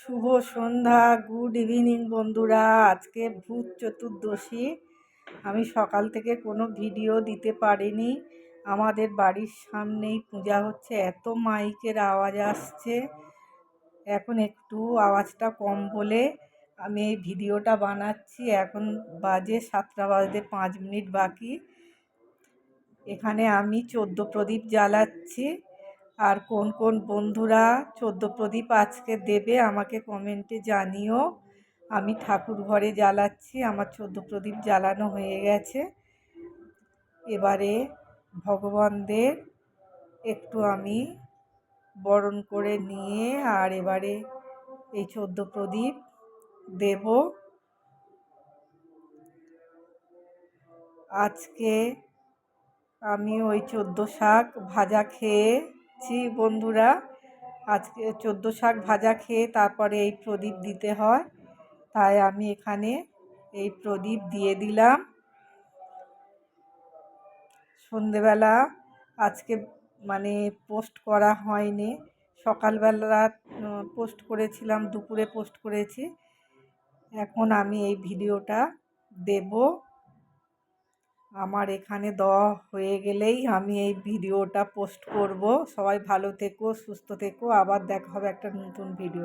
শুভ সন্ধ্যা, good evening বন্ধুরা। আজকে ভূত চতুর্দশী। আমি সকাল থেকে কোনো ভিডিও দিতে পারিনি। আমাদের বাড়ির সামনেই পূজা হচ্ছে, এত মাইকের আওয়াজ আসছে। এখন একটু আওয়াজটা কম বলে আমি এই ভিডিওটা বানাচ্ছি। এখন বাজে 7টা বাজতে 5 মিনিট বাকি। এখানে আমি 14 প্রদীপ জ্বালাচ্ছি। আর কোন কোন বন্ধুরা 14 প্রদীপ আজকে দেবে আমাকে কমেন্টে জানিও। আমি ঠাকুর ঘরে জ্বালাচ্ছি, আমার 14 প্রদীপ জ্বালানো হয়ে গেছে। এবারে ভগবানদের একটু আমি বরণ করে নিয়ে আর এবারে এই 14 প্রদীপ দেব। আজকে আমি ওই 14 শাক ভাজা খেয়েছি বন্ধুরা। আজকে 14 শাক ভাজা খেয়ে তারপরে এই প্রদীপ দিতে হয়, তাই আমি এখানে এই প্রদীপ দিয়ে দিলাম। সন্ধেবেলা আজকে পোস্ট করা হয়নি, সকালবেলা পোস্ট করেছিলাম, দুপুরে পোস্ট করেছি। এখন আমি এই ভিডিওটা দেব। আমার এখানে দেওয়া হয়ে গেলেই আমি এই ভিডিওটা পোস্ট করব। সবাই ভালো থেকো, সুস্থ থেকো, আবার দেখা হবে একটা নতুন ভিডিও।